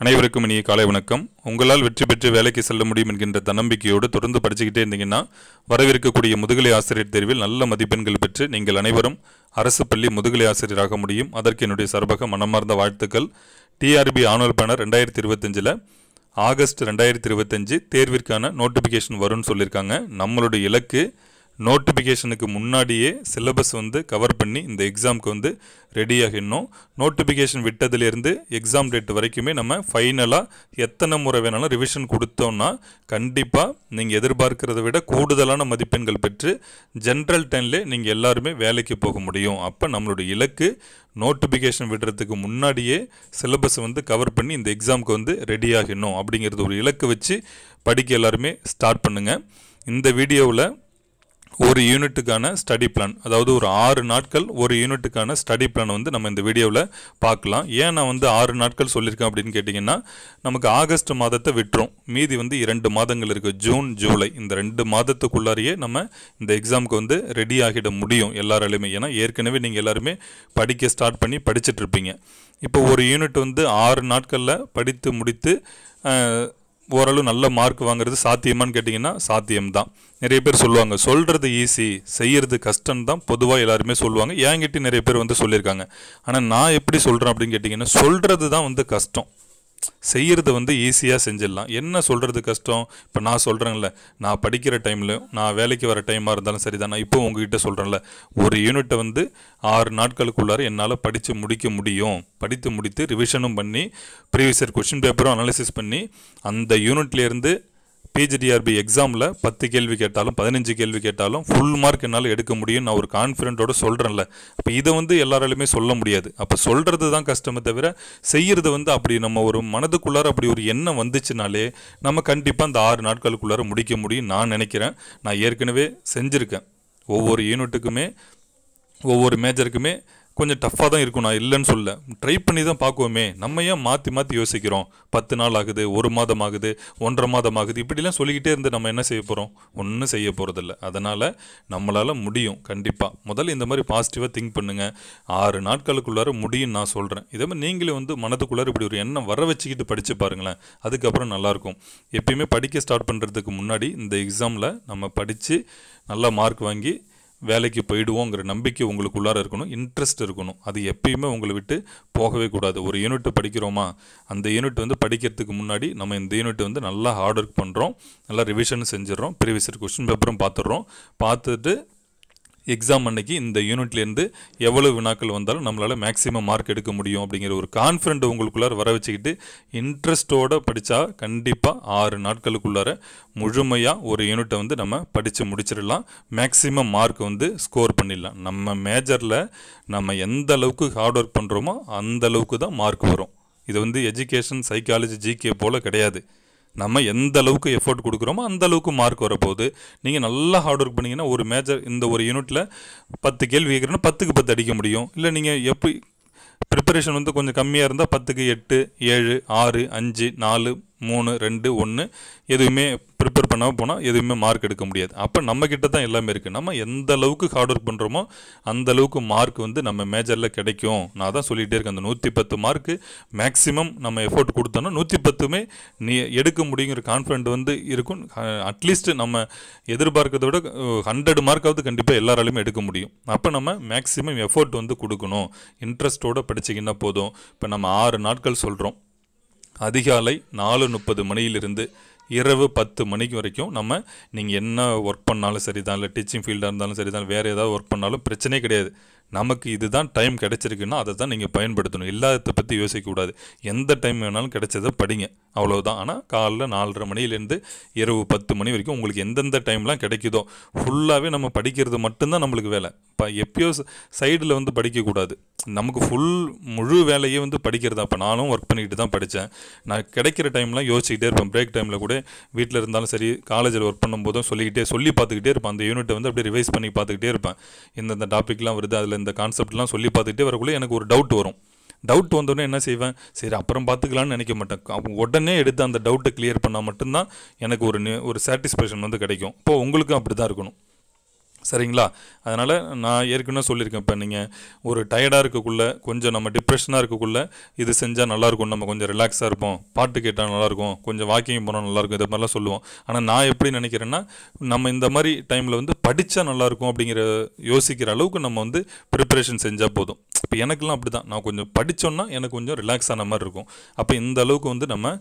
அனைவருக்கும் இனிய காலை வணக்கம். உங்களால் வெற்றி பெற்று வேலைக்கு செல்ல முடியும் என்கின்ற தன்னம்பிக்கையோடு தொடர்ந்து படிச்சுக்கிட்டே இருந்தீங்கன்னா வரவிருக்கக்கூடிய முதுகலை ஆசிரியர் தேர்வில் நல்ல மதிப்பெண்கள் பெற்று நீங்கள் அனைவரும் அரசு பள்ளி முதுகலை ஆசிரியராக முடியும். அதற்கு என்னுடைய சார்பாக மனமார்ந்த வாழ்த்துக்கள். டிஆர்பி ஆனுவல் பேனர் 2025 ஆகஸ்ட் 2025 தேர்விற்கான நோட்டிஃபிகேஷன் வரும்னு சொல்லியிருக்காங்க. நம்மளுடைய இலக்கு நோட்டிஃபிகேஷனுக்கு முன்னாடியே சிலபஸ் கவர் பண்ணி இந்த எக்ஸாமுக்கு ரெடியாகிடணும். நோட்டிஃபிகேஷன் விட்டதுலேருந்து எக்ஸாம் டேட் வரைக்குமே நம்ம ஃபைனலாக எத்தனை முறை வேணாலும் ரிவிஷன் கொடுத்தோம்னா கண்டிப்பாக நீங்கள் எதிர்பார்க்கிறத விட கூடுதலான மதிப்பெண்கள் பெற்று ஜென்ரல் டைம்லே நீங்கள் எல்லாருமே வேலைக்கு போக முடியும். அப்போ நம்மளுடைய இலக்கு நோட்டிஃபிகேஷன் விடுறதுக்கு முன்னாடியே சிலபஸ் கவர் பண்ணி இந்த எக்ஸாமுக்கு ரெடியாகிடணும் அப்படிங்கிறது ஒரு இலக்கு வச்சு படிக்க எல்லாருமே ஸ்டார்ட் பண்ணுங்கள். இந்த வீடியோவில் ஒரு யூனிட்டுக்கான ஸ்டடி பிளான், அதாவது ஒரு 6 நாட்கள் ஒரு யூனிட்டுக்கான ஸ்டடி பிளான் நம்ம இந்த வீடியோவில் பார்க்கலாம். ஏன் நான் 6 நாட்கள் சொல்லியிருக்கேன் அப்படின்னு கேட்டிங்கன்னா, நமக்கு ஆகஸ்ட் மாதத்தை விட்டுரும், மீதி 2 மாதங்கள் இருக்குது, ஜூன் ஜூலை. இந்த 2 மாதத்துக்குள்ளாரையே நம்ம இந்த எக்ஸாமுக்கு ரெடி ஆகிட முடியும் எல்லாராலையுமே. ஏன்னா ஏற்கனவே நீங்கள் எல்லாருமே படிக்க ஸ்டார்ட் பண்ணி படிச்சுட்ருப்பீங்க. இப்போ ஒரு யூனிட் 6 நாட்களில் படித்து முடித்து ஓரளவு நல்ல மார்க் வாங்குறது சாத்தியமானு கேட்டிங்கன்னா சாத்தியம்தான். நிறைய பேர் சொல்லுவாங்க சொல்கிறது ஈஸி செய்கிறது கஷ்டம் தான் பொதுவாக எல்லாருமே சொல்லுவாங்க. என்கிட்ட நிறைய பேர் சொல்லியிருக்காங்க. ஆனால் நான் எப்படி சொல்கிறேன் அப்படின்னு கேட்டிங்கன்னா, சொல்கிறது தான் கஷ்டம், செய்கிறது ஈஸியாக செஞ்சிடலாம். என்ன சொல்கிறது கஷ்டம்? இப்போ நான் சொல்கிறேன்ல, நான் படிக்கிற டைமில் நான் வேலைக்கு வர டைமாக இருந்தாலும் சரி தான், நான் இப்போ உங்ககிட்ட சொல்கிறேன்ல, ஒரு யூனிட்டை 6 நாட்களுக்குள்ளார என்னால் படித்து முடிக்க முடியும். படித்து முடித்து ரிவிஷனும் பண்ணி ப்ரீவியஸ் இயர் கொஷின் பேப்பரும் அனாலிசிஸ் பண்ணி அந்த யூனிட்லேருந்து பிஜிடிஆர்பி எக்ஸாமில் 10 கேள்வி கேட்டாலும் 15 கேள்வி கேட்டாலும் ஃபுல் மார்க் என்னால் எடுக்க முடியும். நான் ஒரு கான்ஃபிடென்ட்டோடு சொல்கிறேன்ல. அப்போ இதை எல்லாராலுமே சொல்ல முடியாது. அப்போ சொல்கிறது தான் கஷ்டமே தவிர செய்கிறது அப்படி நம்ம ஒரு மனதுக்குள்ளார அப்படி ஒரு எண்ணம் வந்துச்சுனாலே நம்ம கண்டிப்பாக அந்த 6 நாட்களுக்குள்ளார முடிக்க முடியும் நான் நினைக்கிறேன். நான் ஏற்கனவே செஞ்சுருக்கேன். ஒவ்வொரு யூனிட்டுக்குமே ஒவ்வொரு மேஜருக்குமே கொஞ்சம் டஃப்பாக தான் இருக்கும், நான் இல்லைன்னு சொல்ல. ட்ரை பண்ணி தான் பார்க்குவோமே, நம்ம ஏன் மாற்றி மாற்றி யோசிக்கிறோம்? 10 நாள் ஆகுது, 1 மாதம் ஆகுது, 1.5 மாதம் ஆகுது, இப்படிலாம் சொல்லிக்கிட்டே இருந்து நம்ம என்ன செய்ய போகிறோம்? ஒன்றும் செய்ய போகிறதில்ல. அதனால் நம்மளால் முடியும் கண்டிப்பாக. முதல்ல இந்த மாதிரி பாசிட்டிவாக திங்க் பண்ணுங்கள். 6 நாட்களுக்குள்ளார முடியும் நான் சொல்கிறேன். இதே மாதிரி நீங்களே மனதுக்குள்ளார இப்படி ஒரு எண்ணம் வர வச்சுக்கிட்டு படித்து பாருங்களேன், அதுக்கப்புறம் நல்லாயிருக்கும். எப்பயுமே படிக்க ஸ்டார்ட் பண்ணுறதுக்கு முன்னாடி இந்த எக்ஸாமில் நம்ம படித்து நல்லா மார்க் வாங்கி வேலைக்கு போயிடுவோங்கிற நம்பிக்கை உங்களுக்குள்ளார இருக்கணும், இன்ட்ரெஸ்ட் இருக்கணும். அது எப்பயுமே உங்களை விட்டு போகவே கூடாது. ஒரு யூனிட் படிக்கிறோமா, அந்த யூனிட் படிக்கிறதுக்கு முன்னாடி நம்ம இந்த யூனிட் நல்லா ஹார்ட் ஒர்க் பண்ணுறோம், நல்லா ரிவிஷன் செஞ்சிடறோம், ப்ரீவியஸ் இயர் கொஸ்டின் பேப்பரும் பார்த்துட்டு எக்ஸாம் அன்னைக்கு இந்த யூனிட்லேருந்து எவ்வளோ வினாக்கள் வந்தாலும் நம்மளால் மேக்ஸிமம் மார்க் எடுக்க முடியும் அப்படிங்கிற ஒரு கான்ஃபிடென்ட் உங்களுக்குள்ளார வர வச்சுக்கிட்டு இன்ட்ரெஸ்ட்டோடு படித்தா கண்டிப்பாக 6 நாட்களுக்குள்ளார முழுமையாக ஒரு யூனிட்டை நம்ம படித்து முடிச்சிடலாம். மேக்ஸிமம் மார்க் ஸ்கோர் பண்ணிடலாம். நம்ம மேஜரில் நம்ம எந்த அளவுக்கு ஹார்ட் ஒர்க் பண்ணுறோமோ அந்த அளவுக்கு தான் மார்க் வரும். இது எஜுகேஷன் சைக்காலஜி ஜிகே போல் கிடையாது. நம்ம எந்த அளவுக்கு எஃபோர்ட் கொடுக்குறோமோ அந்த அளவுக்கு மார்க் வரப்போகுது. நீங்கள் நல்லா ஹார்ட் ஒர்க் பண்ணிங்கன்னா ஒரு மேஜர் இந்த ஒரு யூனிட்டில் 10 கேள்வி கேட்குறேன்னா 10க்கு 10 அடிக்க முடியும். இல்லை நீங்கள் எப்படி ப்ரிப்பரேஷன் கொஞ்சம் கம்மியாக இருந்தால் 10க்கு 8, 7, 6, 5, 4, 3, 2, 1 எதுவுமே ப்ரிப்பேர் பண்ணாமல் போனால் எதுவுமே மார்க் எடுக்க முடியாது. அப்போ நம்மக்கிட்ட தான் எல்லாமே இருக்குது. நம்ம எந்த அளவுக்கு ஹார்ட் ஒர்க் பண்ணுறோமோ அந்த அளவுக்கு மார்க் நம்ம மேஜரில் கிடைக்கும். நான் தான் சொல்லிகிட்டே இருக்கேன், அந்த 110 மார்க்கு மேக்ஸிமம் நம்ம எஃபோர்ட் கொடுத்தோன்னா 110மே நீ எடுக்க முடியுங்கிற கான்ஃபிடென்ட் இருக்கும். அட்லீஸ்ட் நம்ம எதிர்பார்க்கறத விட 100 மார்க்காவது கண்டிப்பாக எல்லாராலையுமே எடுக்க முடியும். அப்போ நம்ம மேக்ஸிமம் எஃபோர்ட் கொடுக்கணும். இன்ட்ரெஸ்ட்டோடு படிச்சிங்கன்னா போதும். இப்போ நம்ம 6 நாட்கள் சொல்கிறோம். அதிகாலை 4:30 மணியிலிருந்து இரவு 10 மணிக்கு வரைக்கும் நீங்கள் என்ன ஒர்க் பண்ணாலும் சரி தான், இல்லை டீச்சிங் ஃபீல்டாக இருந்தாலும் சரி தான், வேறு ஏதாவது ஒர்க் பண்ணாலும் பிரச்சனையே கிடையாது. நமக்கு இதுதான் டைம் கிடைச்சிருக்குன்னா அதை தான் நீங்கள் பயன்படுத்தணும். இல்லாததை பற்றி யோசிக்கக்கூடாது. எந்த டைம் வேணாலும் கிடைச்சதை படிங்க, அவ்வளோதான். ஆனால் காலைல 4:30 மணிலேருந்து இரவு 10 மணி வரைக்கும் உங்களுக்கு எந்தெந்த டைம்லாம் கிடைக்குதோ ஃபுல்லாகவே நம்ம படிக்கிறது மட்டும்தான் நம்மளுக்கு வேலை. இப்போ எப்பயோ சைடில் படிக்கக்கூடாது. நமக்கு முழு வேலையே படிக்கிறது. அப்போ நானும் ஒர்க் பண்ணிக்கிட்டு தான் படித்தேன். நான் கிடைக்கிற டைம்லாம் யோசிச்சுக்கிட்டே இருப்பேன். பிரேக் டைமில் கூட வீட்டில் இருந்தாலும் சரி, காலேஜில் ஒர்க் பண்ணும்போதும் சொல்லி பார்த்துக்கிட்டே இருப்பேன். அந்த யூனிட்டை அப்படியே ரிவைஸ் பண்ணி பார்த்துக்கிட்டே இருப்பேன். இந்த டாப்பிக்லாம் வருது, அதில் இந்த கான்செப்ட்லாம் சொல்லி பார்த்துக்கிட்டே வரக்குள்ளே எனக்கு ஒரு டவுட் வரும். டவுட் வந்தோடனே என்ன செய்வேன், சரி அப்புறம் பார்த்துக்கலான்னு நினைக்க மாட்டேன். உடனே எடுத்து அந்த டவுட்டை கிளியர் பண்ணால் மட்டும்தான் எனக்கு ஒரு சாட்டிஸ்ஃபேக்ஷன் கிடைக்கும். இப்போது உங்களுக்கும் அப்படி தான் இருக்கணும். சரிங்களா? அதனால் நான் ஏற்கனவே சொல்லியிருக்கேன். இப்போ நீங்கள் ஒரு டயர்டாக இருக்கக்குள்ள, கொஞ்சம் நம்ம டிப்ரெஷனாக இருக்கக்குள்ள இது செஞ்சால் நல்லாயிருக்கும், நம்ம கொஞ்சம் ரிலாக்ஸாக இருப்போம், பாட்டு கேட்டால் நல்லாயிருக்கும், கொஞ்சம் வாக்கிங் போனால் நல்லாயிருக்கும், இது மாதிரிலாம் சொல்லுவோம். ஆனால் நான் எப்படி நினைக்கிறேன்னா, நம்ம இந்த மாதிரி டைமில் வந்து படித்தா நல்லாயிருக்கும் அப்படிங்கிற யோசிக்கிற அளவுக்கு நம்ம வந்து ப்ரிப்பரேஷன் செஞ்சால் போதும். இப்போ எனக்குலாம் அப்படி தான். நான் கொஞ்சம் படித்தோன்னா எனக்கு கொஞ்சம் ரிலாக்ஸ் ஆன மாதிரி இருக்கும். அப்போ இந்த அளவுக்கு வந்து நம்ம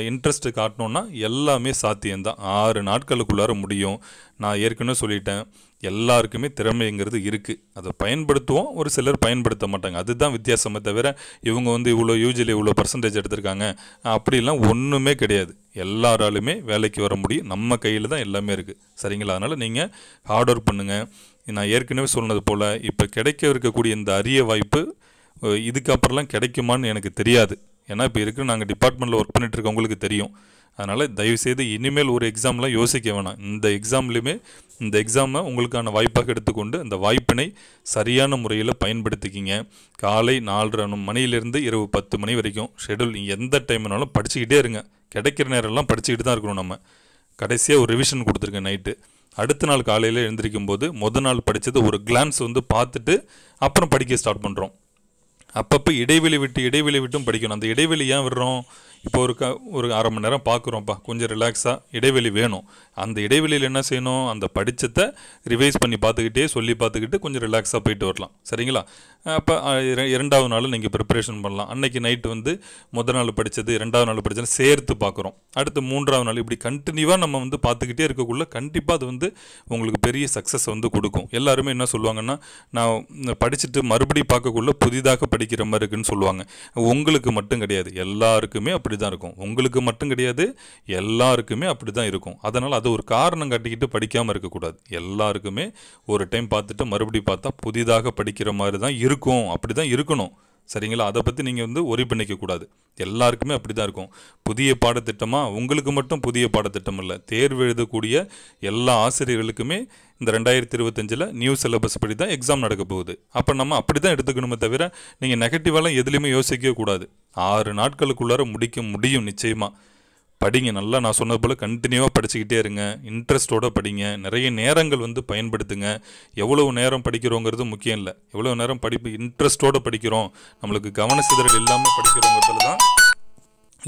இன்ட்ரெஸ்ட்டு காட்டினோன்னா எல்லாமே சாத்தியம்தான். 6 நாட்களுக்குள்ளார முடியும். நான் ஏற்கனவே சொல்லிட்டேன், எல்லாருக்குமே திறமைங்கிறது இருக்குது. அதை பயன்படுத்துவோம், ஒரு சிலர் பயன்படுத்த மாட்டாங்க. அதுதான் வித்தியாசமே தவிர இவங்க வந்து இவ்வளோ யூஜியில் இவ்வளோ பர்சன்டேஜ் எடுத்திருக்காங்க அப்படிலாம் ஒன்றுமே கிடையாது. எல்லாராலுமே வேலைக்கு வர முடியும். நம்ம கையில் தான் எல்லாமே இருக்குது. சரிங்களா? அதனால் நீங்கள் ஹார்ட் ஒர்க் பண்ணுங்கள். நான் ஏற்கனவே சொன்னது போல் இப்போ கிடைக்க இருக்கக்கூடிய இந்த அரிய வாய்ப்பு இதுக்கப்புறம்லாம் கிடைக்குமான்னு எனக்கு தெரியாது. ஏன்னா இப்போ இருக்கிற நாங்கள் டிபார்ட்மெண்ட்டில் ஒர்க் பண்ணிட்டு இருக்கவங்களுக்கு தெரியும். அதனால் தயவுசெய்து இனிமேல் ஒரு எக்ஸாம்லாம் யோசிக்க வேணாம். இந்த எக்ஸாம்லேயுமே இந்த எக்ஸாமை உங்களுக்கான வாய்ப்பாக எடுத்துக்கொண்டு அந்த வாய்ப்பினை சரியான முறையில் பயன்படுத்திக்கிங்க. காலை 4:30 மணியிலிருந்து இரவு 10 மணி வரைக்கும் ஷெடியூல் நீங்கள் எந்த டைம்னாலும் படிச்சுக்கிட்டே இருங்க. கிடைக்கிற நேரம்லாம் படிச்சுக்கிட்டு தான் இருக்கணும். நம்ம கடைசியாக ஒரு ரிவிஷன் கொடுத்துருக்கேன் நைட்டு. அடுத்த நாள் காலையில் எழுந்திரிக்கும் போது நாள் படித்தது ஒரு கிளான்ஸ் வந்து பார்த்துட்டு அப்புறம் படிக்க ஸ்டார்ட் பண்ணுறோம். அப்பப்போ இடைவெளி விட்டும் படிக்கணும். அந்த இடைவெளி ஏன் விடுறோம்? இப்போ ஒரு அரை மணி நேரம் பார்க்குறோம்ப்பா, கொஞ்சம் ரிலாக்ஸாக இடைவெளி வேணும். அந்த இடைவெளியில் என்ன செய்யணும்? அந்த படித்ததை ரிவைஸ் பண்ணி பார்த்துக்கிட்டே சொல்லி பார்த்துக்கிட்டு கொஞ்சம் ரிலாக்ஸாக போயிட்டு வரலாம். சரிங்களா? அப்போ 2வது நாள் நீங்கள் ப்ரிப்பரேஷன் பண்ணலாம். அன்றைக்கி நைட்டு வந்து நாள் படித்தது 2வது நாள் படித்தது சேர்த்து பார்க்குறோம். அடுத்து 3வது நாள் இப்படி கண்டினியூவாக நம்ம வந்து பார்த்துக்கிட்டே இருக்கக்குள்ள கண்டிப்பாக அது வந்து உங்களுக்கு பெரிய சக்ஸஸ் வந்து கொடுக்கும். எல்லாருமே என்ன சொல்லுவாங்கன்னா, நான் படிச்சுட்டு மறுபடியும் பார்க்கக்குள்ள புதிதாக படிக்கிற மாதிரி இருக்குன்னு சொல்லுவாங்க. உங்களுக்கு மட்டும் கிடையாது, எல்லாருக்குமே அப்படி தான் இருக்கும். உங்களுக்கு மட்டும் கிடையாது, எல்லாருக்குமே அப்படி தான் இருக்கும். அதனால் அது ஒரு காரணம் காட்டிக்கிட்டு படிக்காமல் இருக்கக்கூடாது. எல்லாருக்குமே ஒரு டைம் பார்த்துட்டு மறுபடியும் பார்த்தா புதிதாக படிக்கிற மாதிரி தான் இருக்கும். அப்படி தான் இருக்கணும். சரிங்களா? அதை பற்றி நீங்கள் வந்து ஒரி பண்ணிக்கக்கூடாது. எல்லாருக்குமே அப்படி தான் இருக்கும். புதிய பாடத்திட்டமாக உங்களுக்கு மட்டும் புதிய பாடத்திட்டம் இல்லை, தேர்வு எழுதக்கூடிய எல்லா ஆசிரியர்களுக்குமே இந்த 2025 நியூ சிலபஸ் படி தான் எக்ஸாம் நடக்க போகுது. அப்போ நம்ம அப்படி தான் எடுத்துக்கணுமே தவிர நீங்கள் நெகட்டிவாலாம் எதுலேயுமே யோசிக்கவே கூடாது. 6 நாட்களுக்குள்ளார முடிக்க முடியும் நிச்சயமாக. படிங்க, நல்லா நான் சொன்னது போல் கண்டினியூவாக படிச்சுக்கிட்டே இருங்க. இன்ட்ரெஸ்ட்டோடு படிங்க. நிறைய நேரங்கள் வந்து பயன்படுத்துங்க. எவ்வளவு நேரம் படிக்கிறோங்கிறது முக்கியம் இல்லை, எவ்வளோ நேரம் இன்ட்ரெஸ்ட்டோடு படிக்கிறோம், நம்மளுக்கு கவன சிதறல் இல்லாமல் படிக்கிறோங்கிறதுல தான்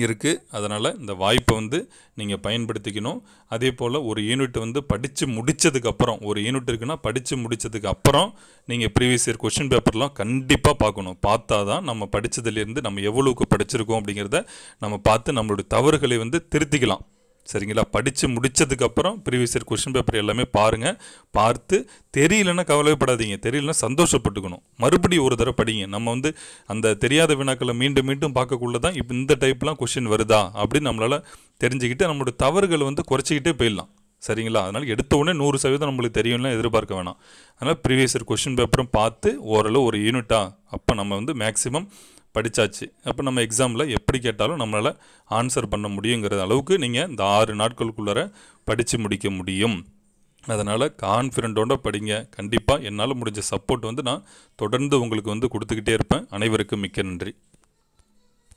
இருக்குது. அதனால் இந்த வாய்ப்பை வந்து நீங்கள் பயன்படுத்திக்கணும். அதே போல் ஒரு யூனிட் வந்து படித்து முடித்ததுக்கப்புறம், ஒரு யூனிட் இருக்குன்னா படித்து முடித்ததுக்கு அப்புறம் நீங்கள் ப்ரீவியஸ் இயர் கொஷின் பேப்பர்லாம் கண்டிப்பாக பார்க்கணும். பார்த்தா தான் நம்ம படித்ததுலேருந்து நம்ம எவ்வளோக்கு படிச்சிருக்கோம் அப்படிங்கிறத நம்ம பார்த்து நம்மளுடைய தவறுகளை வந்து திருத்திக்கலாம். சரிங்களா? படித்து முடித்ததுக்கப்புறம் ப்ரீவியஸ் இயர் கொஷின் பேப்பர் எல்லாமே பாருங்கள். பார்த்து தெரியலன்னா கவலைப்படாதீங்க, தெரியலன்னா சந்தோஷப்பட்டுக்கணும். மறுபடியும் ஒரு தடவை படிங்க. நம்ம வந்து அந்த தெரியாத வினாக்களை மீண்டும் மீண்டும் பார்க்கக்குள்ள தான் இப்போ இந்த டைப்லாம் கொஷின் வருதா அப்படின்னு நம்மளால் தெரிஞ்சுக்கிட்டு நம்மளோட தவறுகளை வந்து குறைச்சிக்கிட்டே போயிடலாம். சரிங்களா? அதனால் எடுத்த உடனே 100% நம்மளுக்கு தெரியும்லாம் எதிர்பார்க்க வேணாம். அதனால் ப்ரீவியஸ் இயர் கொஷின் பேப்பரும் பார்த்து ஓரளவு ஒரு யூனிட்டாக அப்போ நம்ம வந்து மேக்ஸிமம் படித்தாச்சு. அப்போ நம்ம எக்ஸாமில் எப்படி கேட்டாலும் நம்மளால் ஆன்சர் பண்ண முடியுங்கிற அளவுக்கு நீங்கள் இந்த 6 நாட்களுக்குள்ளார படித்து முடிக்க முடியும். அதனால் கான்ஃபிடென்ட்டோடு படிங்க. கண்டிப்பாக என்னால் முடிஞ்ச சப்போர்ட் வந்து நான் தொடர்ந்து உங்களுக்கு வந்து கொடுத்துக்கிட்டே இருப்பேன். அனைவருக்கும் மிக்க நன்றி.